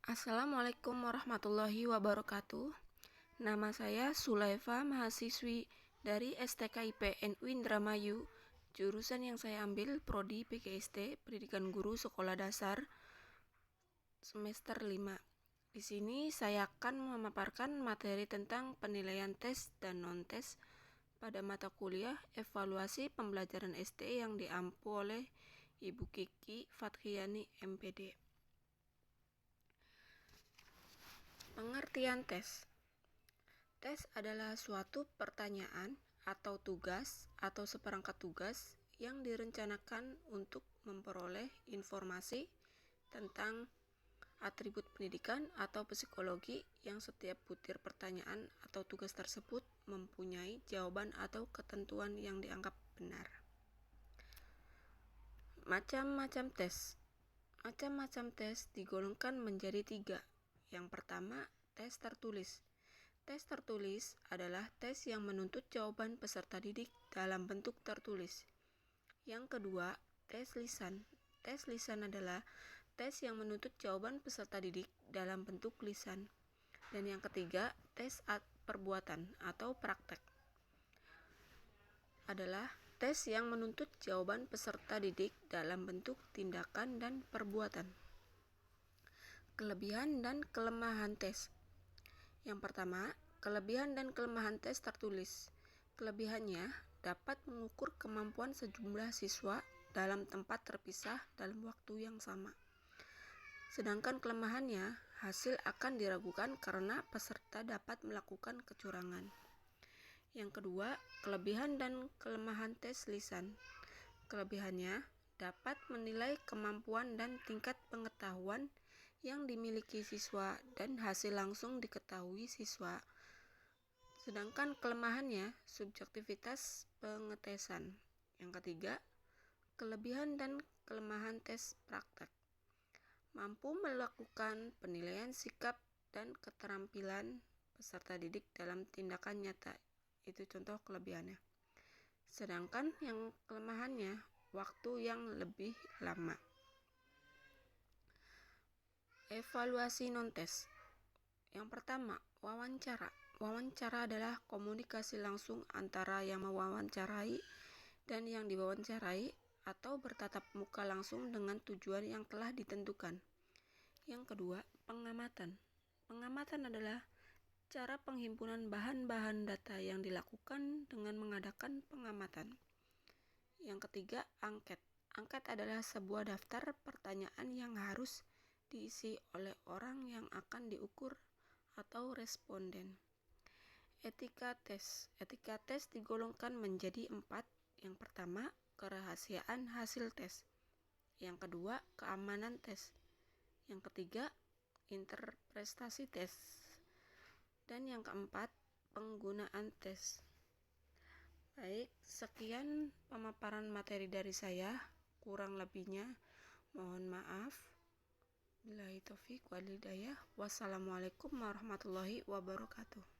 Assalamualaikum warahmatullahi wabarakatuh. Nama saya Sulaifa, mahasiswi dari STKIP NU Indramayu. Jurusan yang saya ambil Prodi PGST, Pendidikan Guru Sekolah Dasar, semester 5. Di sini saya akan memaparkan materi tentang penilaian tes dan non-tes pada mata kuliah evaluasi pembelajaran SD yang diampu oleh Ibu Kiki Fathiyani MPD. Pengertian tes. Tes adalah suatu pertanyaan atau tugas atau seperangkat tugas yang direncanakan untuk memperoleh informasi tentang atribut pendidikan atau psikologi yang setiap butir pertanyaan atau tugas tersebut mempunyai jawaban atau ketentuan yang dianggap benar. Macam-macam tes. Macam-macam tes digolongkan menjadi 3. Yang pertama, tes tertulis. Tes tertulis adalah tes yang menuntut jawaban peserta didik dalam bentuk tertulis. Yang kedua, tes lisan. Tes lisan adalah tes yang menuntut jawaban peserta didik dalam bentuk lisan. Dan yang ketiga, tes perbuatan atau praktek adalah tes yang menuntut jawaban peserta didik dalam bentuk tindakan dan perbuatan. Kelebihan dan kelemahan tes. Yang pertama, kelebihan dan kelemahan tes tertulis. Kelebihannya dapat mengukur kemampuan sejumlah siswa dalam tempat terpisah dalam waktu yang sama. Sedangkan kelemahannya, hasil akan diragukan karena peserta dapat melakukan kecurangan. Yang kedua, kelebihan dan kelemahan tes lisan. Kelebihannya dapat menilai kemampuan dan tingkat pengetahuan yang dimiliki siswa dan hasil langsung diketahui siswa. Sedangkan kelemahannya subjektivitas pengetesan. Yang ketiga, kelebihan dan kelemahan tes praktek. Mampu melakukan penilaian sikap dan keterampilan peserta didik dalam tindakan nyata. Itu contoh kelebihannya. Sedangkan yang kelemahannya, waktu yang lebih lama. Evaluasi non-tes. Yang pertama, wawancara. Wawancara adalah komunikasi langsung antara yang mewawancarai dan yang diwawancarai atau bertatap muka langsung dengan tujuan yang telah ditentukan. Yang kedua, pengamatan. Pengamatan adalah cara penghimpunan bahan-bahan data yang dilakukan dengan mengadakan pengamatan. Yang ketiga, angket. Angket adalah sebuah daftar pertanyaan yang harus diisi oleh orang yang akan diukur atau responden. Etika tes. Etika tes digolongkan menjadi 4. Yang pertama, kerahasiaan hasil tes. Yang kedua, keamanan tes. Yang ketiga, interpretasi tes. Dan yang keempat, penggunaan tes. Baik, sekian pemaparan materi dari saya. Kurang lebihnya mohon maaf. Billahi taufiq wal hidayah. Wassalamualaikum warahmatullahi wabarakatuh.